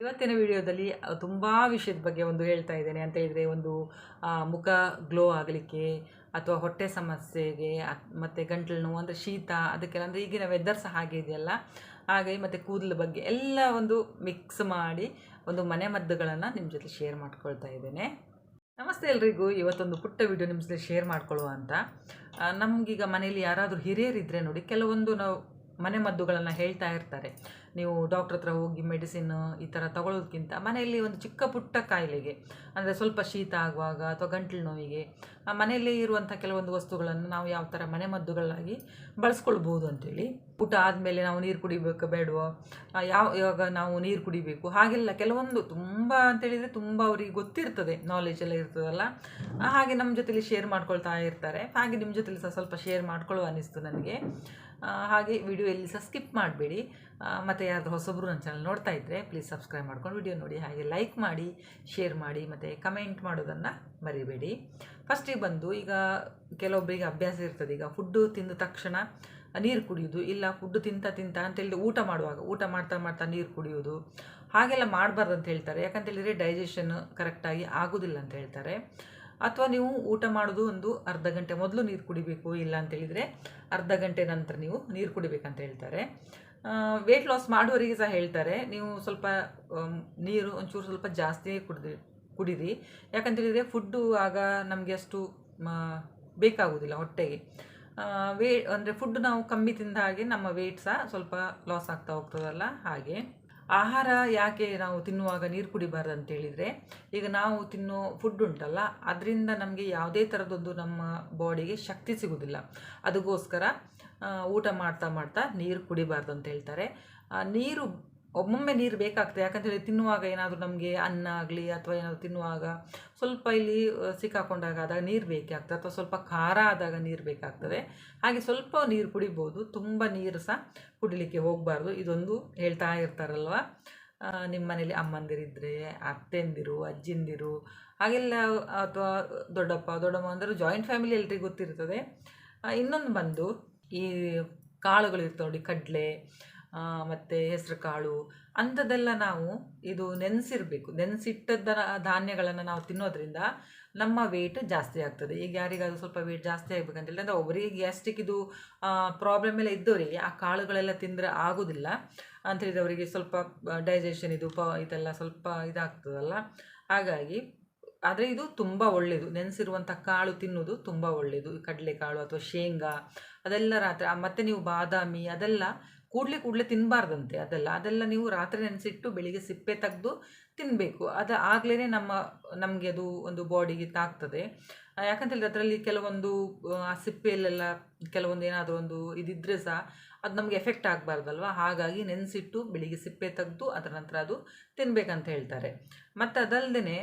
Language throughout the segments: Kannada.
ಇವತ್ತಿನ ವಿಡಿಯೋದಲ್ಲಿ ತುಂಬ ವಿಷಯದ ಬಗ್ಗೆ ಒಂದು ಹೇಳ್ತಾ ಇದ್ದೇನೆ ಅಂತ ಹೇಳಿದರೆ ಒಂದು ಮುಖ ಗ್ಲೋ ಆಗಲಿಕ್ಕೆ ಅಥವಾ ಹೊಟ್ಟೆ ಸಮಸ್ಯೆಗೆ ಮತ್ತು ಗಂಟಲು ನೋವು ಅಂದರೆ ಶೀತ ಅದಕ್ಕೆಲ್ಲ ಅಂದರೆ ಈಗಿನ ವೆದರ್ ಸಹ ಹಾಗೆ ಇದೆಯಲ್ಲ ಹಾಗೆ ಮತ್ತು ಕೂದಲ ಬಗ್ಗೆ ಎಲ್ಲ ಒಂದು ಮಿಕ್ಸ್ ಮಾಡಿ ಒಂದು ಮನೆ ಮದ್ದುಗಳನ್ನು ನಿಮ್ಮ ಜೊತೆ ಶೇರ್ ಮಾಡ್ಕೊಳ್ತಾ ಇದ್ದೇನೆ. ನಮಸ್ತೆ ಎಲ್ರಿಗೂ. ಇವತ್ತೊಂದು ಪುಟ್ಟ ವಿಡಿಯೋ ನಿಮ್ಮ ಜೊತೆ ಶೇರ್ ಮಾಡ್ಕೊಳ್ಳುವ ಅಂತ. ನಮಗೀಗ ಮನೆಯಲ್ಲಿ ಯಾರಾದರೂ ಹಿರಿಯರಿದ್ದರೆ ನೋಡಿ, ಕೆಲವೊಂದು ನಾವು ಮನೆ ಮದ್ದುಗಳನ್ನು ಹೇಳ್ತಾ ಇರ್ತಾರೆ. ನೀವು ಡಾಕ್ಟ್ರ್ ಹತ್ರ ಹೋಗಿ ಮೆಡಿಸಿನ್ ಈ ಥರ ತಗೊಳ್ಳೋದಕ್ಕಿಂತ ಮನೆಯಲ್ಲಿ ಒಂದು ಚಿಕ್ಕ ಪುಟ್ಟ ಕಾಯಿಲೆಗೆ ಅಂದರೆ ಸ್ವಲ್ಪ ಶೀತ ಆಗುವಾಗ ಅಥವಾ ಗಂಟಲು ನೋವಿಗೆ ಮನೆಯಲ್ಲೇ ಇರುವಂಥ ಕೆಲವೊಂದು ವಸ್ತುಗಳನ್ನು ನಾವು ಯಾವ ಥರ ಮನೆ ಮದ್ದುಗಳಾಗಿ ಬಳಸ್ಕೊಳ್ಬೋದು ಅಂಥೇಳಿ. ಊಟ ಆದಮೇಲೆ ನಾವು ನೀರು ಕುಡಿಬೇಕು ಬೇಡವೋ, ಇವಾಗ ನಾವು ನೀರು ಕುಡಿಬೇಕು, ಹಾಗೆಲ್ಲ ಕೆಲವೊಂದು ತುಂಬ ಅಂತೇಳಿದರೆ ತುಂಬ ಅವರಿಗೆ ಗೊತ್ತಿರ್ತದೆ, ನಾಲೆಜ್ ಎಲ್ಲ ಇರ್ತದಲ್ಲ. ಹಾಗೆ ನಮ್ಮ ಜೊತೆಲಿ ಶೇರ್ ಮಾಡ್ಕೊಳ್ತಾ ಇರ್ತಾರೆ. ಹಾಗೆ ನಿಮ್ಮ ಜೊತೆಲಿ ಸಹ ಸ್ವಲ್ಪ ಶೇರ್ ಮಾಡ್ಕೊಳ್ಳೋ ಅನ್ನಿಸ್ತು ನನಗೆ. ಹಾಗೆ ವಿಡಿಯೋ ಎಲ್ಲಿ ಸಹ ಸ್ಕಿಪ್ ಮಾಡಬೇಡಿ. ಮತ್ತು ಯಾರಾದರೂ ಹೊಸಬ್ರು ನನ್ನ ಚಾನಲ್ ನೋಡ್ತಾ ಇದ್ದರೆ ಪ್ಲೀಸ್ ಸಬ್ಸ್ಕ್ರೈಬ್ ಮಾಡ್ಕೊಂಡು ವಿಡಿಯೋ ನೋಡಿ, ಹಾಗೆ ಲೈಕ್ ಮಾಡಿ, ಶೇರ್ ಮಾಡಿ ಮತ್ತು ಕಮೆಂಟ್ ಮಾಡೋದನ್ನು ಮರಿಬೇಡಿ. ಫಸ್ಟಿಗೆ ಬಂದು, ಈಗ ಕೆಲವೊಬ್ಬರಿಗೆ ಅಭ್ಯಾಸ ಇರ್ತದೆ, ಈಗ ಫುಡ್ಡು ತಿಂದ ತಕ್ಷಣ ನೀರು ಕುಡಿಯೋದು, ಇಲ್ಲ ಫುಡ್ಡು ತಿಂತ ಅಂತೇಳಿದ್ರೆ ಊಟ ಮಾಡ್ತಾ ನೀರು ಕುಡಿಯೋದು, ಹಾಗೆಲ್ಲ ಮಾಡಬಾರ್ದು ಅಂತ ಹೇಳ್ತಾರೆ. ಯಾಕಂತೇಳಿದರೆ ಡೈಜೆಷನ್ ಕರೆಕ್ಟಾಗಿ ಆಗೋದಿಲ್ಲ ಅಂತ ಹೇಳ್ತಾರೆ. ಅಥವಾ ನೀವು ಊಟ ಮಾಡೋದು ಒಂದು ಅರ್ಧ ಗಂಟೆ ಮೊದಲು ನೀರು ಕುಡಿಬೇಕು, ಇಲ್ಲ ಅಂತೇಳಿದರೆ ಅರ್ಧ ಗಂಟೆ ನಂತರ ನೀವು ನೀರು ಕುಡಿಬೇಕಂತ ಹೇಳ್ತಾರೆ. ವೆಯ್ಟ್ ಲಾಸ್ ಮಾಡುವವರಿಗೆ ಸಹ ಹೇಳ್ತಾರೆ, ನೀವು ಸ್ವಲ್ಪ ನೀರು ಒಂಚೂರು ಸ್ವಲ್ಪ ಜಾಸ್ತಿಯೇ ಕುಡೀರಿ. ಯಾಕಂತೇಳಿದರೆ ಫುಡ್ಡು ಆಗ ನಮಗೆ ಅಷ್ಟು ಬೇಕಾಗುವುದಿಲ್ಲ ಹೊಟ್ಟೆಗೆ. ಅಂದರೆ ಫುಡ್ ನಾವು ಕಮ್ಮಿ ತಿಂದ ಹಾಗೆ ನಮ್ಮ ವೆಯ್ಟ್ ಸಹ ಸ್ವಲ್ಪ ಲಾಸ್ ಆಗ್ತಾ ಹೋಗ್ತದಲ್ಲ. ಹಾಗೆ ಆಹಾರ ಯಾಕೆ ನಾವು ತಿನ್ನುವಾಗ ನೀರು ಕುಡಿಬಾರ್ದು ಅಂತೇಳಿದರೆ, ಈಗ ನಾವು ತಿನ್ನೋ ಫುಡ್ ಉಂಟಲ್ಲ, ಅದರಿಂದ ನಮಗೆ ಯಾವುದೇ ಥರದೊಂದು ನಮ್ಮ ಬಾಡಿಗೆ ಶಕ್ತಿ ಸಿಗೋದಿಲ್ಲ. ಅದಕ್ಕೋಸ್ಕರ ಊಟ ಮಾಡ್ತಾ ನೀರು ಕುಡಿಬಾರ್ದು ಅಂತ ಹೇಳ್ತಾರೆ. ನೀರು ಒಮ್ಮೊಮ್ಮೆ ನೀರು ಬೇಕಾಗ್ತದೆ. ಯಾಕಂತೇಳಿ ತಿನ್ನುವಾಗ ಏನಾದರೂ ನಮಗೆ ಅನ್ನ ಆಗಲಿ ಅಥವಾ ಏನಾದರೂ ತಿನ್ನುವಾಗ ಸ್ವಲ್ಪ ಇಲ್ಲಿ ಸಿಕ್ಕಾಕೊಂಡಾಗ ಆದಾಗ ನೀರು ಬೇಕೇ ಆಗ್ತದೆ, ಅಥವಾ ಸ್ವಲ್ಪ ಖಾರ ಆದಾಗ ನೀರು ಬೇಕಾಗ್ತದೆ. ಹಾಗೆ ಸ್ವಲ್ಪ ನೀರು ಕುಡಿಬೋದು, ತುಂಬ ನೀರು ಸಹ ಕುಡಿಲಿಕ್ಕೆ ಹೋಗಬಾರ್ದು. ಇದೊಂದು ಹೇಳ್ತಾ ಇರ್ತಾರಲ್ವ, ನಿಮ್ಮ ಮನೇಲಿ ಅಮ್ಮಂದಿರಿದ್ದರೆ, ಅತ್ತೆಂದಿರು, ಅಜ್ಜಿಂದಿರು ಹಾಗೆಲ್ಲ, ಅಥವಾ ದೊಡ್ಡಮ್ಮ ಅಂದರೆ ಜಾಯಿಂಟ್ ಫ್ಯಾಮಿಲಿ ಎಲ್ರಿಗೂ ಗೊತ್ತಿರ್ತದೆ. ಇನ್ನೊಂದು ಬಂದು, ಈ ಕಾಳುಗಳಿರ್ತವೆ ನೋಡಿ, ಕಡಲೆ ಮತ್ತು ಹೆಸರು ಕಾಳು ಅಂಥದ್ದೆಲ್ಲ ನಾವು ಇದು ನೆನೆಸಿಟ್ಟದ ಧಾನ್ಯಗಳನ್ನು ನಾವು ತಿನ್ನೋದ್ರಿಂದ ನಮ್ಮ ವೆಯ್ಟ್ ಜಾಸ್ತಿ ಆಗ್ತದೆ. ಈಗ ಯಾರಿಗಾದ್ರೂ ಸ್ವಲ್ಪ ವೆಯ್ಟ್ ಜಾಸ್ತಿ ಆಗಬೇಕಂತೇಳಿ, ಅಂದರೆ ಒಬ್ಬರಿಗೆ ಗ್ಯಾಸ್ಟ್ರಿಕ್ ಇದು ಪ್ರಾಬ್ಲಮ್ ಎಲ್ಲ ಇದ್ದವರಿಗೆ ಆ ಕಾಳುಗಳೆಲ್ಲ ತಿಂದರೆ ಆಗೋದಿಲ್ಲ ಅಂಥೇಳಿದ್ರೆ ಅವರಿಗೆ ಸ್ವಲ್ಪ ಡೈಜೆಷನ್ ಇದೆಲ್ಲ ಸ್ವಲ್ಪ ಇದಾಗ್ತದಲ್ಲ. ಹಾಗಾಗಿ ಆದರೆ ಇದು ತುಂಬ ಒಳ್ಳೆಯದು, ನೆನೆಸಿರುವಂಥ ಕಾಳು ತಿನ್ನೋದು ತುಂಬ ಒಳ್ಳೆಯದು. ಕಡಲೆಕಾಳು ಅಥವಾ ಶೇಂಗಾ ಅದೆಲ್ಲ ರಾತ್ರಿ, ಮತ್ತು ನೀವು ಬಾದಾಮಿ ಅದೆಲ್ಲ ಕೂಡಲೇ ತಿನ್ನಬಾರ್ದಂತೆ. ಅದೆಲ್ಲ ನೀವು ರಾತ್ರಿ ನೆನೆಸಿಟ್ಟು ಬೆಳಿಗ್ಗೆ ಸಿಪ್ಪೆ ತೆಗೆದು ತಿನ್ನಬೇಕು. ಆಗಲೇ ನಮಗೆ ಅದು ಒಂದು ಬಾಡಿಗೆ ತಾಗ್ತದೆ. ಯಾಕಂತೇಳಿದ್ರೆ ಅದರಲ್ಲಿ ಕೆಲವೊಂದು ಆ ಸಿಪ್ಪೆಯಲ್ಲೆಲ್ಲ ಕೆಲವೊಂದು ಏನಾದರೂ ಒಂದು ಇದಿದ್ದರೆ ಸಹ ಅದು ನಮಗೆ ಎಫೆಕ್ಟ್ ಆಗಬಾರ್ದಲ್ವ. ಹಾಗಾಗಿ ನೆನೆಸಿಟ್ಟು ಬೆಳಿಗ್ಗೆ ಸಿಪ್ಪೆ ತೆಗೆದು ಅದರ ನಂತರ ಅದು ತಿನ್ನಬೇಕಂತ ಹೇಳ್ತಾರೆ. ಮತ್ತು ಅದಲ್ಲದೆ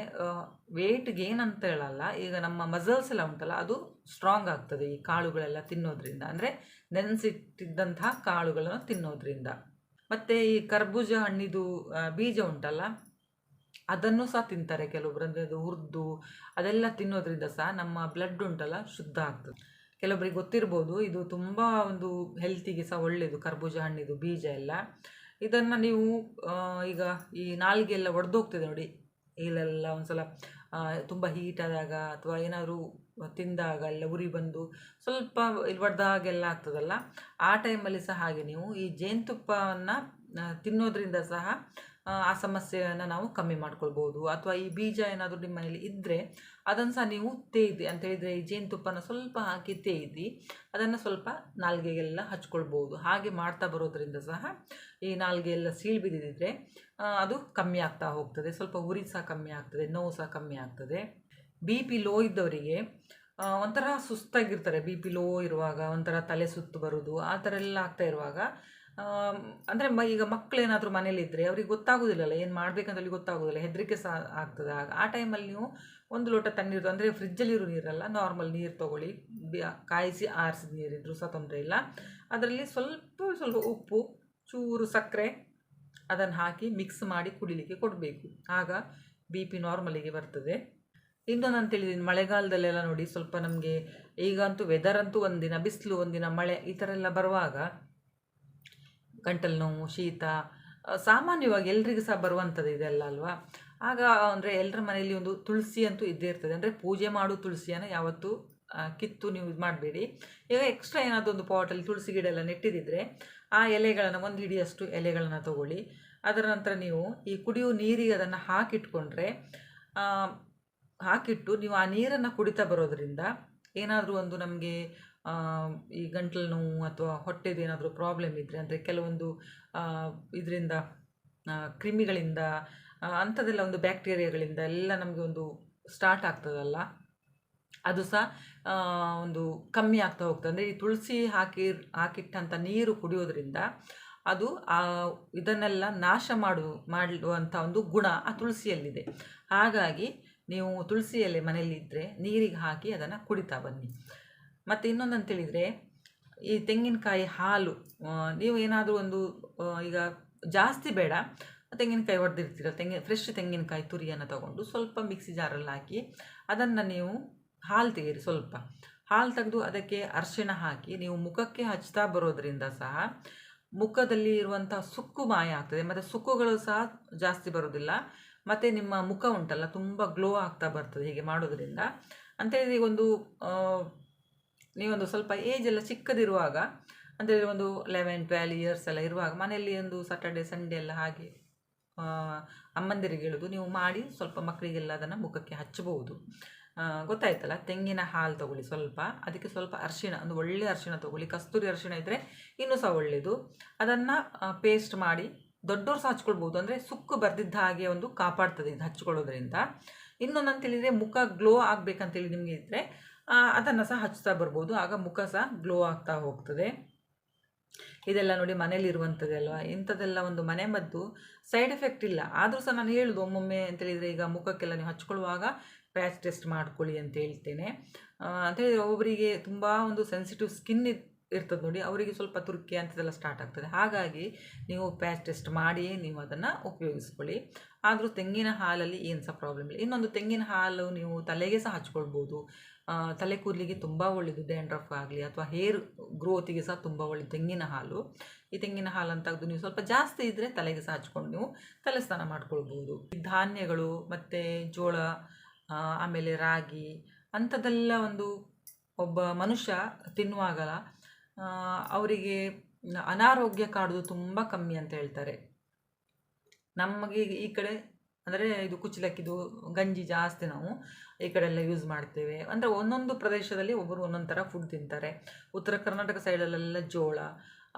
ವೆಯ್ಟ್ ಗೇನ್ ಅಂತ ಹೇಳಲ್ಲ, ಈಗ ನಮ್ಮ ಮಸಲ್ಸ್ ಎಲ್ಲ ಉಂಟಲ್ಲ ಅದು ಸ್ಟ್ರಾಂಗ್ ಆಗ್ತದೆ ಈ ಕಾಳುಗಳೆಲ್ಲ ತಿನ್ನೋದ್ರಿಂದ, ಅಂದರೆ ನೆನೆಸಿಟ್ಟಿದ್ದಂತಹ ಕಾಳುಗಳನ್ನು ತಿನ್ನೋದ್ರಿಂದ. ಮತ್ತು ಈ ಕರ್ಬೂಜ ಹಣ್ಣಿದು ಬೀಜ ಉಂಟಲ್ಲ, ಅದನ್ನು ಸಹ ತಿಂತಾರೆ ಕೆಲವೊಬ್ರು. ಅಂದರೆ ಅದು ಹುರಿದು ಅದೆಲ್ಲ ತಿನ್ನೋದ್ರಿಂದ ಸಹ ನಮ್ಮ ಬ್ಲಡ್ ಉಂಟಲ್ಲ ಶುದ್ಧ ಆಗ್ತದೆ. ಕೆಲವೊಬ್ಬರಿಗೆ ಗೊತ್ತಿರ್ಬೋದು, ಇದು ತುಂಬ ಒಂದು ಹೆಲ್ತಿಗೆ ಸಹ ಒಳ್ಳೆಯದು ಕರ್ಬೂಜ ಹಣ್ಣಿದು ಬೀಜ ಎಲ್ಲ. ಇದನ್ನು ನೀವು ಈಗ ಈ ನಾಲಿಗೆಲ್ಲ ಒಡೆದೋಗ್ತದೆ ನೋಡಿ, ಇಲ್ಲೆಲ್ಲ ಒಂದು ಸಲ ತುಂಬ ಹೀಟ್ ಆದಾಗ ಅಥವಾ ಏನಾದರೂ ತಿಂದಾಗ ಎಲ್ಲ ಉರಿ ಬಂದು ಸ್ವಲ್ಪ ಇಲ್ಲಿ ಒಡೆದಾಗೆಲ್ಲ ಆಗ್ತದಲ್ಲ, ಆ ಟೈಮಲ್ಲಿ ಸಹ ಹಾಗೆ ನೀವು ಈ ಜೇನುತುಪ್ಪವನ್ನು ತಿನ್ನೋದ್ರಿಂದ ಸಹ ಆ ಸಮಸ್ಯೆಯನ್ನು ನಾವು ಕಮ್ಮಿ ಮಾಡ್ಕೊಳ್ಬೋದು. ಅಥವಾ ಈ ಬೀಜ ಏನಾದರೂ ನಿಮ್ಮ ಮನೇಲಿ ಇದ್ದರೆ ಅದನ್ನು ಸಹ ನೀವು ತೇಯ್ದು ಅಂತೇಳಿದರೆ ಈ ಜೇನುತುಪ್ಪನ ಸ್ವಲ್ಪ ಹಾಕಿ ತೇಯ್ದು ಅದನ್ನು ಸ್ವಲ್ಪ ನಾಲಿಗೆಗೆಲ್ಲ ಹಚ್ಕೊಳ್ಬೋದು. ಹಾಗೆ ಮಾಡ್ತಾ ಬರೋದ್ರಿಂದ ಸಹ ಈ ನಾಲಿಗೆಯೆಲ್ಲ ಸೀಳು ಬಿದ್ದಿದ್ದರೆ ಅದು ಕಮ್ಮಿ ಆಗ್ತಾ ಹೋಗ್ತದೆ. ಸ್ವಲ್ಪ ಉರಿ ಸಹ ಕಮ್ಮಿ ಆಗ್ತದೆ, ನೋವು ಸಹ ಕಮ್ಮಿ ಆಗ್ತದೆ. BP ಲೋ ಇದ್ದವರಿಗೆ ಒಂಥರ ಸುಸ್ತಾಗಿರ್ತಾರೆ. BP ಲೋ ಇರುವಾಗ ಒಂಥರ ತಲೆ ಸುತ್ತು ಬರೋದು ಆ ಥರ ಎಲ್ಲ ಆಗ್ತಾ ಇರುವಾಗ, ಅಂದರೆ ಈಗ ಮಕ್ಕಳೇನಾದರೂ ಮನೇಲಿದ್ದರೆ ಅವ್ರಿಗೆ ಗೊತ್ತಾಗೋದಿಲ್ಲಲ್ಲ, ಏನು ಮಾಡಬೇಕಂತೇಳಿ ಗೊತ್ತಾಗೋದಿಲ್ಲ, ಹೆದರಿಕೆ ಸಹ ಆಗ್ತದೆ. ಆ ಟೈಮಲ್ಲಿ ನೀವು ಒಂದು ಲೋಟ ತಣ್ಣೀರು, ಅಂದರೆ ಫ್ರಿಜ್ಜಲ್ಲಿರೋ ನೀರಲ್ಲ, ನಾರ್ಮಲ್ ನೀರು ತೊಗೊಳ್ಳಿ, ಕಾಯಿಸಿ ಆರಿಸಿದ ನೀರಿದ್ರೂ ಸಹ ತೊಂದರೆ ಇಲ್ಲ. ಅದರಲ್ಲಿ ಸ್ವಲ್ಪ ಉಪ್ಪು, ಚೂರು ಸಕ್ಕರೆ ಅದನ್ನು ಹಾಕಿ ಮಿಕ್ಸ್ ಮಾಡಿ ಕುಡಿಲಿಕ್ಕೆ ಕೊಡಬೇಕು. ಆಗ BP ನಾರ್ಮಲಿಗೆ ಬರ್ತದೆ. ಇನ್ನೊಂದು ಅಂತೇಳಿದ್ದೀನಿ, ಮಳೆಗಾಲದಲ್ಲೆಲ್ಲ ನೋಡಿ ಸ್ವಲ್ಪ ನಮಗೆ ಈಗಂತೂ ವೆದರ್ ಅಂತೂ ಒಂದಿನ ಬಿಸಿಲು ಒಂದಿನ ಮಳೆ ಈ ಥರ ಎಲ್ಲ ಬರುವಾಗ ಗಂಟಲು ನೋವು, ಶೀತ ಸಾಮಾನ್ಯವಾಗಿ ಎಲ್ರಿಗೂ ಸಹ ಬರುವಂಥದ್ದು ಇದೆಲ್ಲ ಅಲ್ವಾ. ಆಗ ಅಂದರೆ ಎಲ್ಲರ ಮನೆಯಲ್ಲಿ ಒಂದು ತುಳಸಿ ಅಂತೂ ಇದ್ದೇ ಇರ್ತದೆ. ಅಂದರೆ ಪೂಜೆ ಮಾಡೋ ತುಳಸಿಯನ್ನು ಯಾವತ್ತೂ ಕಿತ್ತು ನೀವು ಇದು ಮಾಡಬೇಡಿ. ಈಗ ಎಕ್ಸ್ಟ್ರಾ ಏನಾದರೂ ಒಂದು ಪಾಟಲ್ಲಿ ತುಳಸಿ ಗಿಡ ಎಲ್ಲ ನೆಟ್ಟಿದ್ದರೆ ಆ ಎಲೆಗಳನ್ನು ಒಂದು ಹಿಡಿಯಷ್ಟು ಎಲೆಗಳನ್ನು ತಗೊಳ್ಳಿ. ಅದರ ನಂತರ ನೀವು ಈ ಕುಡಿಯುವ ನೀರಿಗೆ ಅದನ್ನು ಹಾಕಿಟ್ಟು ನೀವು ಆ ನೀರನ್ನು ಕುಡಿತಾ ಬರೋದರಿಂದ ಏನಾದರೂ ಒಂದು ನಮಗೆ ಈ ಗಂಟಲು ನೋವು ಅಥವಾ ಹೊಟ್ಟೆದು ಏನಾದರೂ ಪ್ರಾಬ್ಲಮ್ ಇದ್ದರೆ, ಅಂದರೆ ಕೆಲವೊಂದು ಇದರಿಂದ ಕ್ರಿಮಿಗಳಿಂದ ಅಂಥದ್ದೆಲ್ಲ ಒಂದು ಬ್ಯಾಕ್ಟೀರಿಯಾಗಳಿಂದ ಎಲ್ಲ ನಮಗೆ ಒಂದು ಸ್ಟಾರ್ಟ್ ಆಗ್ತದಲ್ಲ, ಅದು ಸಹ ಒಂದು ಕಮ್ಮಿ ಆಗ್ತಾ ಹೋಗ್ತದೆ. ಅಂದರೆ ಈ ತುಳಸಿ ಹಾಕಿಟ್ಟಂಥ ನೀರು ಕುಡಿಯೋದ್ರಿಂದ ಅದು ಇದನ್ನೆಲ್ಲ ನಾಶ ಮಾಡುವಂಥ ಒಂದು ಗುಣ ಆ ತುಳಸಿಯಲ್ಲಿದೆ. ಹಾಗಾಗಿ ನೀವು ತುಳಸಿ ಎಲೆ ಮನೆಯಲ್ಲಿದ್ದರೆ ನೀರಿಗೆ ಹಾಕಿ ಅದನ್ನು ಕುಡಿತಾ ಬನ್ನಿ. ಮತ್ತು ಇನ್ನೊಂದಂತೇಳಿದರೆ, ಈ ತೆಂಗಿನಕಾಯಿ ಹಾಲು ನೀವು ಏನಾದರೂ ಒಂದು ಈಗ ಜಾಸ್ತಿ ಬೇಡ, ತೆಂಗಿನಕಾಯಿ ಹೊಡೆದಿರ್ತೀರ, ಫ್ರೆಶ್ ತೆಂಗಿನಕಾಯಿ ತುರಿಯನ್ನು ತಗೊಂಡು ಸ್ವಲ್ಪ ಮಿಕ್ಸಿ ಜಾರಲ್ಲಿ ಹಾಕಿ ಅದನ್ನು ನೀವು ಹಾಲು ತೆಗೀರಿ. ಸ್ವಲ್ಪ ಹಾಲು ತೆಗೆದು ಅದಕ್ಕೆ ಅರಿಶಿಣ ಹಾಕಿ ನೀವು ಮುಖಕ್ಕೆ ಹಚ್ತಾ ಬರೋದರಿಂದ ಸಹ ಮುಖದಲ್ಲಿ ಇರುವಂಥ ಸುಕ್ಕು ಮಾಯ ಆಗ್ತದೆ, ಮತ್ತು ಸುಕ್ಕುಗಳು ಸಹ ಜಾಸ್ತಿ ಬರೋದಿಲ್ಲ, ಮತ್ತು ನಿಮ್ಮ ಮುಖ ಉಂಟಲ್ಲ ತುಂಬ ಗ್ಲೋ ಆಗ್ತಾ ಬರ್ತದೆ ಹೀಗೆ ಮಾಡೋದ್ರಿಂದ. ಅಂತೇಳಿದರೆ ಒಂದು ನೀವೊಂದು ಸ್ವಲ್ಪ ಏಜ್ ಎಲ್ಲ ಚಿಕ್ಕದಿರುವಾಗ, ಅಂದರೆ ಒಂದು 11-12 ಇಯರ್ಸ್ ಎಲ್ಲ ಇರುವಾಗ ಮನೆಯಲ್ಲಿ ಒಂದು ಸಾಟರ್ಡೆ ಸಂಡೇ ಎಲ್ಲ ಹಾಗೆ ಅಮ್ಮಂದಿರಿಗೆ ಹೇಳೋದು, ನೀವು ಮಾಡಿ ಸ್ವಲ್ಪ ಮಕ್ಕಳಿಗೆಲ್ಲ ಅದನ್ನು ಮುಖಕ್ಕೆ ಹಚ್ಚಬಹುದು. ಗೊತ್ತಾಯ್ತಲ್ಲ. ತೆಂಗಿನ ಹಾಲು ತೊಗೊಳ್ಳಿ, ಸ್ವಲ್ಪ ಅದಕ್ಕೆ ಸ್ವಲ್ಪ ಅರಿಶಿಣ, ಒಂದು ಒಳ್ಳೆಯ ಅರಿಶಿಣ ತೊಗೊಳ್ಳಿ, ಕಸ್ತೂರಿ ಅರಿಶಿಣ ಇದ್ದರೆ ಇನ್ನೂ ಸಹ ಒಳ್ಳೆಯದು. ಅದನ್ನು ಪೇಸ್ಟ್ ಮಾಡಿ ದೊಡ್ಡವ್ರು ಸಹ ಹಚ್ಕೊಳ್ಬೋದು, ಅಂದರೆ ಸುಕ್ಕು ಬರ್ದಿದ್ದ ಹಾಗೆ ಒಂದು ಕಾಪಾಡ್ತದೆ ಇದು ಹಚ್ಕೊಳ್ಳೋದ್ರಿಂದ. ಇನ್ನೊಂದಂತೇಳಿದರೆ ಮುಖ ಗ್ಲೋ ಆಗಬೇಕಂತೇಳಿ ನಿಮಗೆ ಇದ್ದರೆ ಅದನ್ನು ಸಹ ಹಚ್ತಾ ಬರ್ಬೋದು, ಆಗ ಮುಖ ಸಹ ಗ್ಲೋ ಆಗ್ತಾ ಹೋಗ್ತದೆ. ಇದೆಲ್ಲ ನೋಡಿ ಮನೇಲಿರುವಂಥದ್ದು ಅಲ್ವಾ, ಇಂಥದ್ದೆಲ್ಲ ಒಂದು ಮನೆ ಮದ್ದು, ಸೈಡ್ ಎಫೆಕ್ಟ್ ಇಲ್ಲ. ಆದರೂ ಸಹ ನಾನು ಹೇಳೋದು ಒಮ್ಮೊಮ್ಮೆ ಅಂತೇಳಿದರೆ, ಈಗ ಮುಖಕ್ಕೆಲ್ಲ ನೀವು ಹಚ್ಕೊಳ್ಳುವಾಗ ಪ್ಯಾಚ್ ಟೆಸ್ಟ್ ಮಾಡ್ಕೊಳ್ಳಿ ಅಂತ ಹೇಳ್ತೇನೆ. ಅಂತೇಳಿದರೆ ಒಬ್ಬರಿಗೆ ತುಂಬ ಒಂದು ಸೆನ್ಸಿಟಿವ್ ಸ್ಕಿನ್ ಇರ್ತದೆ ನೋಡಿ, ಅವರಿಗೆ ಸ್ವಲ್ಪ ತುರ್ಕೆ ಅಂಥದ್ದೆಲ್ಲ ಸ್ಟಾರ್ಟ್ ಆಗ್ತದೆ. ಹಾಗಾಗಿ ನೀವು ಪ್ಯಾಚ್ ಟೆಸ್ಟ್ ಮಾಡಿಯೇ ನೀವು ಅದನ್ನು ಉಪಯೋಗಿಸ್ಕೊಳ್ಳಿ. ಆದರೂ ತೆಂಗಿನ ಹಾಲಲ್ಲಿ ಏನು ಸಹ ಪ್ರಾಬ್ಲಮ್ ಇಲ್ಲ. ಇನ್ನೊಂದು, ತೆಂಗಿನ ಹಾಲು ನೀವು ತಲೆಗೆ ಸಹ ಹಚ್ಕೊಳ್ಬೋದು, ತಲೆ ಕೂದಲಿಗೆ ತುಂಬ ಒಳ್ಳೆಯದು, ಡ್ಯಾಂಡ್ರಫ್ ಆಗಲಿ ಅಥವಾ ಹೇರ್ ಗ್ರೋತಿಗೆ ಸಹ ತುಂಬ ಒಳ್ಳೆಯದು ತೆಂಗಿನ ಹಾಲು. ಈ ತೆಂಗಿನ ಹಾಲನ್ನು ತೆಗೆದು ನೀವು ಸ್ವಲ್ಪ ಜಾಸ್ತಿ ಇದ್ದರೆ ತಲೆಗೆ ಸಹ ಹಚ್ಕೊಂಡು ನೀವು ತಲೆ ಸ್ನಾನ ಮಾಡ್ಕೊಳ್ಬೋದು. ಧಾನ್ಯಗಳು ಮತ್ತು ಜೋಳ, ಆಮೇಲೆ ರಾಗಿ ಅಂಥದ್ದೆಲ್ಲ ಒಂದು ಒಬ್ಬ ಮನುಷ್ಯ ತಿನ್ನುವಾಗ ಅವರಿಗೆ ಅನಾರೋಗ್ಯ ಕಾಡೋದು ತುಂಬ ಕಮ್ಮಿ ಅಂತ ಹೇಳ್ತಾರೆ. ನಮಗೆ ಈ ಕಡೆ ಅಂದರೆ ಇದು ಕುಚ್ಚಲಕ್ಕಿದು ಗಂಜಿ ಜಾಸ್ತಿ ನಾವು ಈ ಕಡೆ ಎಲ್ಲ ಯೂಸ್ ಮಾಡ್ತೇವೆ. ಅಂದರೆ ಒಂದೊಂದು ಪ್ರದೇಶದಲ್ಲಿ ಒಬ್ಬರು ಒಂದೊಂದು ಥರ ಫುಡ್ ತಿಂತಾರೆ. ಉತ್ತರ ಕರ್ನಾಟಕ ಸೈಡಲ್ಲೆಲ್ಲ ಜೋಳ,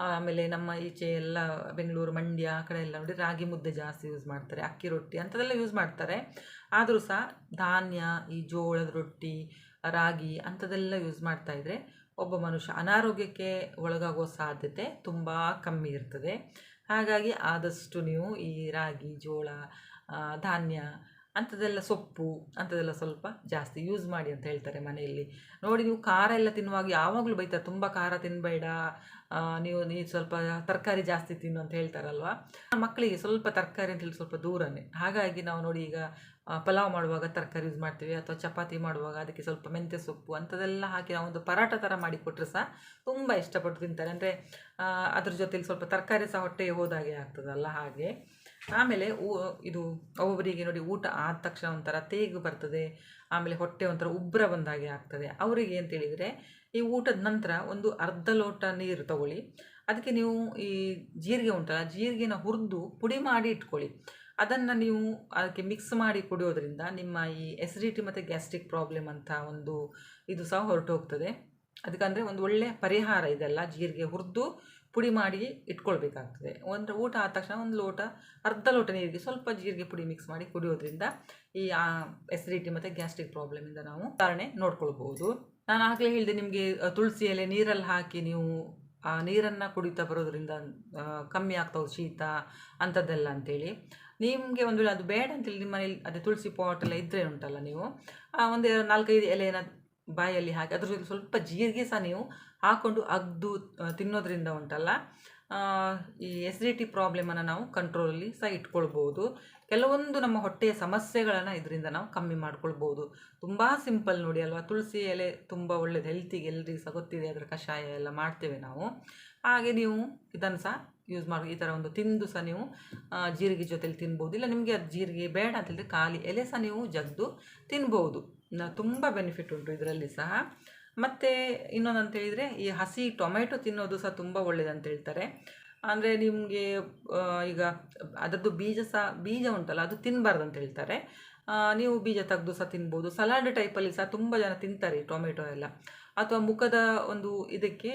ಆಮೇಲೆ ನಮ್ಮ ಈಚೆ ಎಲ್ಲ ಬೆಂಗಳೂರು ಮಂಡ್ಯ ಆ ಕಡೆ ಎಲ್ಲ ನೋಡಿ ರಾಗಿ ಮುದ್ದೆ ಜಾಸ್ತಿ ಯೂಸ್ ಮಾಡ್ತಾರೆ, ಅಕ್ಕಿ ರೊಟ್ಟಿ ಅಂಥದ್ದೆಲ್ಲ ಯೂಸ್ ಮಾಡ್ತಾರೆ. ಆದರೂ ಸಹ ಧಾನ್ಯ, ಈ ಜೋಳದ ರೊಟ್ಟಿ, ರಾಗಿ ಅಂಥದ್ದೆಲ್ಲ ಯೂಸ್ ಮಾಡ್ತಾಯಿದ್ರೆ ಒಬ್ಬ ಮನುಷ್ಯ ಅನಾರೋಗ್ಯಕ್ಕೆ ಒಳಗಾಗುವ ಸಾಧ್ಯತೆ ತುಂಬ ಕಮ್ಮಿ ಇರ್ತದೆ. ಹಾಗಾಗಿ ಆದಷ್ಟು ನೀವು ಈ ರಾಗಿ, ಜೋಳ, ಧಾನ್ಯ ಅಂಥದ್ದೆಲ್ಲ, ಸೊಪ್ಪು ಅಂಥದ್ದೆಲ್ಲ ಸ್ವಲ್ಪ ಜಾಸ್ತಿ ಯೂಸ್ ಮಾಡಿ ಅಂತ ಹೇಳ್ತಾರೆ ಮನೆಯಲ್ಲಿ. ನೋಡಿ, ನೀವು ಖಾರ ಎಲ್ಲ ತಿನ್ನುವಾಗ ಯಾವಾಗಲೂ ಬೈತಾರೆ, ತುಂಬ ಖಾರ ತಿನ್ನಬೇಡ, ನೀವು ಸ್ವಲ್ಪ ತರಕಾರಿ ಜಾಸ್ತಿ ತಿನ್ನು ಅಂತ ಹೇಳ್ತಾರಲ್ವ. ಮಕ್ಕಳಿಗೆ ಸ್ವಲ್ಪ ತರಕಾರಿ ಅಂತೇಳಿ ಸ್ವಲ್ಪ ದೂರನೇ. ಹಾಗಾಗಿ ನಾವು ನೋಡಿ, ಈಗ ಪಲಾವ್ ಮಾಡುವಾಗ ತರಕಾರಿ ಯೂಸ್ ಮಾಡ್ತೀವಿ, ಅಥವಾ ಚಪಾತಿ ಮಾಡುವಾಗ ಅದಕ್ಕೆ ಸ್ವಲ್ಪ ಮೆಂತ್ಯ ಸೊಪ್ಪು ಅಂಥದ್ದೆಲ್ಲ ಹಾಕಿ ನಾವು ಒಂದು ಪರಾಟ ಥರ ಮಾಡಿ ಕೊಟ್ಟರೆ ಸಹ ತುಂಬ ಇಷ್ಟಪಟ್ಟು ತಿಂತಾರೆ. ಅಂದರೆ ಅದ್ರ ಜೊತೆಲಿ ಸ್ವಲ್ಪ ತರಕಾರಿ ಸಹ ಹೊಟ್ಟೆಗೆ ಹೋದಾಗೆ ಆಗ್ತದಲ್ಲ ಹಾಗೆ. ಆಮೇಲೆ ಇದು ಒಬ್ಬೊಬ್ಬರಿಗೆ ನೋಡಿ, ಊಟ ಆದ ತಕ್ಷಣ ಒಂಥರ ತೇಗು ಬರ್ತದೆ, ಆಮೇಲೆ ಹೊಟ್ಟೆ ಒಂಥರ ಉಬ್ಬರ ಬಂದಾಗೆ ಆಗ್ತದೆ. ಅವರಿಗೆ ಅಂತೇಳಿದರೆ ಈ ಊಟದ ನಂತರ ಒಂದು ಅರ್ಧ ಲೋಟ ನೀರು ತಗೊಳ್ಳಿ, ಅದಕ್ಕೆ ನೀವು ಈ ಜೀರಿಗೆ ಉಂಟಲ್ಲ, ಜೀರಿಗೆನ ಹುರಿದು ಪುಡಿ ಮಾಡಿ ಇಟ್ಕೊಳ್ಳಿ. ಅದನ್ನು ನೀವು ಅದಕ್ಕೆ ಮಿಕ್ಸ್ ಮಾಡಿ ಕುಡಿಯೋದ್ರಿಂದ ನಿಮ್ಮ ಈ ಎಸಿಡಿಟಿ ಮತ್ತು ಗ್ಯಾಸ್ಟ್ರಿಕ್ ಪ್ರಾಬ್ಲಮ್ ಅಂತ ಒಂದು ಇದು ಸಹ ಹೊರಟು ಹೋಗ್ತದೆ. ಅದಕ್ಕಂದರೆ ಒಂದು ಒಳ್ಳೆಯ ಪರಿಹಾರ ಇದೆಲ್ಲ. ಜೀರಿಗೆ ಹುರಿದು ಪುಡಿ ಮಾಡಿ ಇಟ್ಕೊಳ್ಬೇಕಾಗ್ತದೆ. ಒಂದು ಊಟ ಆದ ತಕ್ಷಣ ಅರ್ಧ ಲೋಟ ನೀರಿಗೆ ಸ್ವಲ್ಪ ಜೀರಿಗೆ ಪುಡಿ ಮಿಕ್ಸ್ ಮಾಡಿ ಕುಡಿಯೋದ್ರಿಂದ ಈ ಎಸಿಡಿಟಿ ಮತ್ತು ಗ್ಯಾಸ್ಟ್ರಿಕ್ ಪ್ರಾಬ್ಲಮಿಂದ ನಾವು ನಿವಾರಣೆ ನೋಡ್ಕೊಳ್ಬೋದು. ನಾನು ಆಗಲೇ ಹೇಳಿದೆ ನಿಮಗೆ, ತುಳಸಿ ಎಲೆ ನೀರಲ್ಲಿ ಹಾಕಿ ನೀವು ಆ ನೀರನ್ನು ಕುಡಿತಾ ಬರೋದ್ರಿಂದ ಕಮ್ಮಿ ಆಗ್ತಾವೆ ಶೀತ ಅಂಥದ್ದೆಲ್ಲ ಅಂತೇಳಿ. ನಿಮಗೆ ಒಂದು ವೇಳೆ ಅದು ಬೇಡ ಅಂತೇಳಿ ನಿಮ್ಮ ಮನೇಲಿ ಅದೇ ತುಳಸಿ ಪಾಟ್ ಎಲ್ಲ ಇದ್ದರೆ ಉಂಟಲ್ಲ, ನೀವು ಒಂದು 4-5 ಎಲೆನ ಬಾಯಲ್ಲಿ ಹಾಕಿ ಅದ್ರ ಜೊತೆ ಸ್ವಲ್ಪ ಜೀರಿಗೆ ಸಹ ನೀವು ಹಾಕ್ಕೊಂಡು ಅಗ್ದು ತಿನ್ನೋದ್ರಿಂದ ಉಂಟಲ್ಲ, ಈ ಎಸಿಡಿಟಿ ಪ್ರಾಬ್ಲಮನ್ನು ನಾವು ಕಂಟ್ರೋಲಲ್ಲಿ ಸಹ ಇಟ್ಕೊಳ್ಬೋದು. ಕೆಲವೊಂದು ನಮ್ಮ ಹೊಟ್ಟೆಯ ಸಮಸ್ಯೆಗಳನ್ನು ಇದರಿಂದ ನಾವು ಕಮ್ಮಿ ಮಾಡ್ಕೊಳ್ಬೋದು. ತುಂಬ ಸಿಂಪಲ್ ನೋಡಿ ಅಲ್ವಾ. ತುಳಸಿ ಎಲೆ ತುಂಬ ಒಳ್ಳೆಯದು, ಹೆಲ್ತಿಗೆ, ಎಲ್ರಿಗೂ ಸಹ ಗೊತ್ತಿದೆ, ಅದರ ಕಷಾಯ ಎಲ್ಲ ಮಾಡ್ತೇವೆ ನಾವು. ಹಾಗೆ ನೀವು ಇದನ್ನು ಸಹ ಯೂಸ್ ಮಾಡಿ ಈ ಥರ ಒಂದು ತಿಂದು ಸಹ ನೀವು ಜೀರಿಗೆ ಜೊತೆಲಿ ತಿನ್ಬೋದು. ಇಲ್ಲ ನಿಮಗೆ ಅದು ಜೀರಿಗೆ ಬೇಡ ಅಂತೇಳಿದ್ರೆ ಖಾಲಿ ಎಲೆ ಸಹ ನೀವು ಜಗ್ದು ತಿನ್ಬೋದು. ತುಂಬ ಬೆನಿಫಿಟ್ ಉಂಟು ಇದರಲ್ಲಿ ಸಹ. ಮತ್ತು ಇನ್ನೊಂದು ಅಂತ ಹೇಳಿದರೆ ಈ ಹಸಿ ಟೊಮೆಟೊ ತಿನ್ನೋದು ಸಹ ತುಂಬ ಒಳ್ಳೆಯದಂತ ಹೇಳ್ತಾರೆ. ಅಂದರೆ ನಿಮಗೆ ಈಗ ಅದರದ್ದು ಬೀಜ ಉಂಟಲ್ಲ ಅದು ತಿನ್ನಬಾರ್ದು ಅಂತ ಹೇಳ್ತಾರೆ. ನೀವು ಬೀಜ ತೆಗೆದು ಸಹ ತಿನ್ಬೋದು. ಸಲಾಡ್ ಟೈಪಲ್ಲಿ ಸಹ ತುಂಬ ಜನ ತಿಂತಾರೆ ಈ ಟೊಮೆಟೊ ಎಲ್ಲ. ಅಥವಾ ಮುಖದ ಒಂದು ಇದಕ್ಕೆ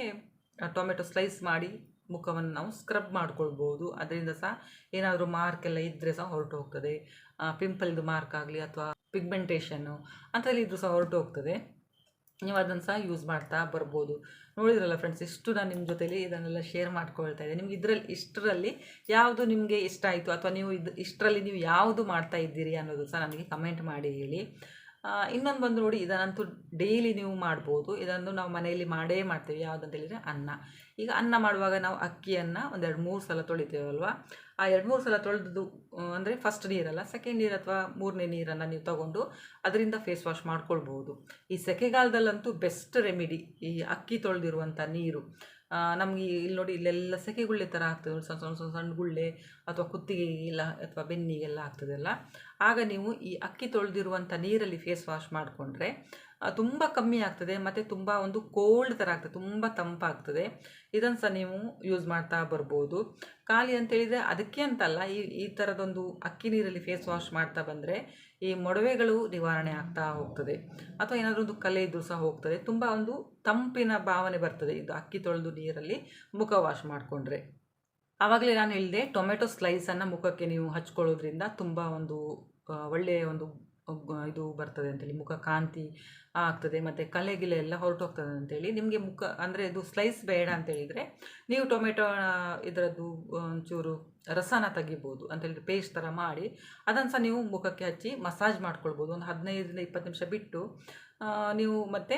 ಟೊಮೆಟೊ ಸ್ಲೈಸ್ ಮಾಡಿ ಮುಖವನ್ನು ನಾವು ಸ್ಕ್ರಬ್ ಮಾಡ್ಕೊಳ್ಬೋದು. ಅದರಿಂದ ಸಹ ಏನಾದರೂ ಮಾರ್ಕ್ ಎಲ್ಲ ಇದ್ದರೆ ಸಹ ಹೊರಟು ಹೋಗ್ತದೆ. ಪಿಂಪಲ್ದು ಮಾರ್ಕ್ ಆಗಲಿ ಅಥವಾ ಪಿಗ್ಮೆಂಟೇಷನ್ನು ಅಂಥಲ್ಲಿ ಇದ್ರೂ ಸಹ ಹೊರಟು ಹೋಗ್ತದೆ. ನೀವು ಅದನ್ನು ಸಹ ಯೂಸ್ ಮಾಡ್ತಾ ಬರ್ಬೋದು. ನೋಡಿದ್ರಲ್ಲ ಫ್ರೆಂಡ್ಸ್, ಇಷ್ಟು ನಾನು ನಿಮ್ಮ ಜೊತೆಲಿ ಇದನ್ನೆಲ್ಲ ಶೇರ್ ಮಾಡ್ಕೊಳ್ತಾ ಇದ್ದೆ. ನಿಮ್ಗೆ ಇಷ್ಟರಲ್ಲಿ ಯಾವುದು ನಿಮಗೆ ಇಷ್ಟ ಆಯಿತು ಅಥವಾ ನೀವು ಇಷ್ಟರಲ್ಲಿ ನೀವು ಯಾವುದು ಮಾಡ್ತಾ ಇದ್ದೀರಿ ಅನ್ನೋದು ಸಹ ನನಗೆ ಕಮೆಂಟ್ ಮಾಡಿ ಹೇಳಿ. ಇನ್ನೊಂದು ಬಂದು ನೋಡಿ, ಇದನ್ನಂತೂ ಡೈಲಿ ನೀವು ಮಾಡ್ಬೋದು. ಇದನ್ನು ನಾವು ಮನೆಯಲ್ಲಿ ಮಾಡ್ತೇವೆ. ಯಾವುದಂತ ಹೇಳಿದರೆ ಅನ್ನ. ಈಗ ಅನ್ನ ಮಾಡುವಾಗ ನಾವು ಅಕ್ಕಿಯನ್ನು ಒಂದು 2-3 ಸಲ ತೊಳಿತೇವಲ್ವ. ಆ 2-3 ಸಲ ತೊಳೆದು ಅಂದರೆ ಫಸ್ಟ್ ನೀರಲ್ಲ, ಸೆಕೆಂಡ್ ನೀರು ಅಥವಾ 3ನೇ ನೀರನ್ನು ನೀವು ತಗೊಂಡು ಅದರಿಂದ ಫೇಸ್ ವಾಶ್ ಮಾಡ್ಕೊಳ್ಬೋದು. ಈ ಸೆಕೆಗಾಲದಲ್ಲಂತೂ ಬೆಸ್ಟ್ ರೆಮಿಡಿ ಈ ಅಕ್ಕಿ ತೊಳೆದಿರುವಂಥ ನೀರು. ನಮಗೆ ಇಲ್ಲಿ ನೋಡಿ, ಇಲ್ಲೆಲ್ಲ ಸೆಕೆಗುಳ್ಳೆ ಥರ ಆಗ್ತದೆ, ಸಣ್ಣ ಗುಳ್ಳೆ ಅಥವಾ ಕುತ್ತಿಗೆಗೆಲ್ಲ ಅಥವಾ ಬೆನ್ನಿಗೆಲ್ಲ ಆಗ್ತದಲ್ಲ. ಆಗ ನೀವು ಈ ಅಕ್ಕಿ ತೊಳೆದಿರುವಂಥ ನೀರಲ್ಲಿ ಫೇಸ್ ವಾಶ್ ಮಾಡಿಕೊಂಡ್ರೆ ತುಂಬ ಕಮ್ಮಿ ಆಗ್ತದೆ. ಮತ್ತು ತುಂಬ ಒಂದು ಕೋಲ್ಡ್ ಥರ ಆಗ್ತದೆ, ತುಂಬ ತಂಪಾಗ್ತದೆ. ಇದನ್ನು ಸಹ ನೀವು ಯೂಸ್ ಮಾಡ್ತಾ ಬರ್ಬೋದು. ಖಾಲಿ ಅಂತೇಳಿದರೆ ಅದಕ್ಕೆ ಅಂತಲ್ಲ, ಈ ಥರದೊಂದು ಅಕ್ಕಿ ನೀರಲ್ಲಿ ಫೇಸ್ ವಾಶ್ ಮಾಡ್ತಾ ಬಂದರೆ ಈ ಮೊಡವೆಗಳು ನಿವಾರಣೆ ಆಗ್ತಾ ಹೋಗ್ತದೆ. ಅಥವಾ ಏನಾದರೂ ಒಂದು ಕಲೆ ಇದ್ರೂ ಸಹ ಹೋಗ್ತದೆ. ತುಂಬ ಒಂದು ತಂಪಿನ ಭಾವನೆ ಬರ್ತದೆ ಇದು ಅಕ್ಕಿ ತೊಳೆದು ನೀರಲ್ಲಿ ಮುಖ ವಾಶ್ ಮಾಡಿಕೊಂಡ್ರೆ. ಆವಾಗಲೇ ನಾನು ಹೇಳಿದೆ, ಟೊಮೆಟೊ ಸ್ಲೈಸನ್ನು ಮುಖಕ್ಕೆ ನೀವು ಹಚ್ಕೊಳ್ಳೋದ್ರಿಂದ ತುಂಬ ಒಂದು ಒಳ್ಳೆಯ ಒಂದು ಇದು ಬರ್ತದೆ ಅಂತೇಳಿ, ಮುಖ ಕಾಂತಿ ಆಗ್ತದೆ. ಮತ್ತು ಕಲೆಗಿಲೆ ಎಲ್ಲ ಹೊರಟೋಗ್ತದೆ ಅಂತೇಳಿ. ನಿಮಗೆ ಮುಖ ಅಂದರೆ ಇದು ಸ್ಲೈಸ್ ಬೇಡ ಅಂತೇಳಿದರೆ ನೀವು ಟೊಮೆಟೊ ಇದರದ್ದು ಒಂಚೂರು ರಸನ ತೆಗಿಬೋದು ಅಂತೇಳಿದ್ರೆ ಪೇಸ್ಟ್ ಥರ ಮಾಡಿ ಅದನ್ನು ಸಹ ನೀವು ಮುಖಕ್ಕೆ ಹಚ್ಚಿ ಮಸಾಜ್ ಮಾಡ್ಕೊಳ್ಬೋದು. ಒಂದು 15-20 ನಿಮಿಷ ಬಿಟ್ಟು ನೀವು ಮತ್ತೆ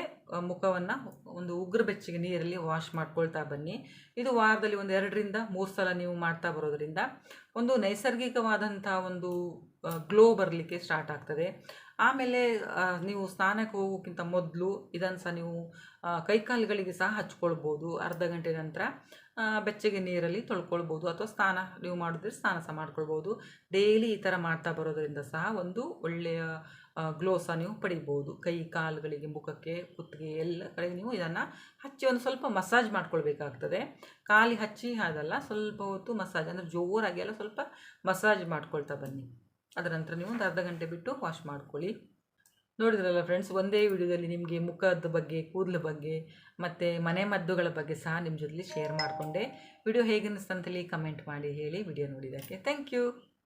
ಮುಖವನ್ನು ಒಂದು ಉಗುರು ಬೆಚ್ಚಗೆ ನೀರಲ್ಲಿ ವಾಶ್ ಮಾಡ್ಕೊಳ್ತಾ ಬನ್ನಿ. ಇದು ವಾರದಲ್ಲಿ ಒಂದು 2-3 ಸಲ ನೀವು ಮಾಡ್ತಾ ಬರೋದರಿಂದ ಒಂದು ನೈಸರ್ಗಿಕವಾದಂಥ ಒಂದು ಗ್ಲೋ ಬರಲಿಕ್ಕೆ ಸ್ಟಾರ್ಟ್ ಆಗ್ತದೆ. ಆಮೇಲೆ ನೀವು ಸ್ನಾನಕ್ಕೆ ಹೋಗೋಕ್ಕಿಂತ ಮೊದಲು ಇದನ್ನು ಸಹ ನೀವು ಕೈಕಾಲುಗಳಿಗೆ ಸಹ ಹಚ್ಕೊಳ್ಬೋದು. ಅರ್ಧ ಗಂಟೆ ನಂತರ ಬೆಚ್ಚಗೆ ನೀರಲ್ಲಿ ತೊಳ್ಕೊಳ್ಬೋದು. ಅಥವಾ ಸ್ನಾನ ನೀವು ಮಾಡಿದ್ರೆ ಸ್ನಾನ ಸಹ ಮಾಡ್ಕೊಳ್ಬೋದು. ಡೈಲಿ ಈ ಥರ ಮಾಡ್ತಾ ಬರೋದರಿಂದ ಸಹ ಒಂದು ಒಳ್ಳೆಯ ಗ್ಲೋ ಸಹ ನೀವು ಪಡಿಬೋದು. ಕೈ ಕಾಲುಗಳಿಗೆ, ಮುಖಕ್ಕೆ, ಕುತ್ತಿಗೆ ಎಲ್ಲ ಕಡೆ ನೀವು ಇದನ್ನು ಹಚ್ಚಿ ಒಂದು ಸ್ವಲ್ಪ ಮಸಾಜ್ ಮಾಡ್ಕೊಳ್ಬೇಕಾಗ್ತದೆ. ಖಾಲಿ ಹಚ್ಚಿ ಅದಲ್ಲ, ಸ್ವಲ್ಪ ಹೊತ್ತು ಮಸಾಜ್ ಅಂದರೆ ಜೋರಾಗಿ ಎಲ್ಲ ಸ್ವಲ್ಪ ಮಸಾಜ್ ಮಾಡ್ಕೊಳ್ತಾ ಬನ್ನಿ. ಅದರ ನಂತರ ನೀವು ಒಂದು ಅರ್ಧ ಗಂಟೆ ಬಿಟ್ಟು ವಾಶ್ ಮಾಡ್ಕೊಳ್ಳಿ. ನೋಡಿದ್ರಲ್ಲ ಫ್ರೆಂಡ್ಸ್, ಒಂದೇ ವಿಡಿಯೋದಲ್ಲಿ ನಿಮಗೆ ಮುಖದ ಬಗ್ಗೆ, ಕೂದಲ ಬಗ್ಗೆ ಮತ್ತು ಮನೆ ಮದ್ದುಗಳ ಬಗ್ಗೆ ಸಹ ನಿಮ್ಮ ಜೊತೆಲಿ ಶೇರ್ ಮಾಡಿಕೊಂಡೆ. ವಿಡಿಯೋ ಹೇಗೆ ಅನ್ನಿಸ್ತಂತೇಳಿ ಕಮೆಂಟ್ ಮಾಡಿ ಹೇಳಿ. ವಿಡಿಯೋ ನೋಡಿದ್ದಕ್ಕೆ ಥ್ಯಾಂಕ್ ಯು.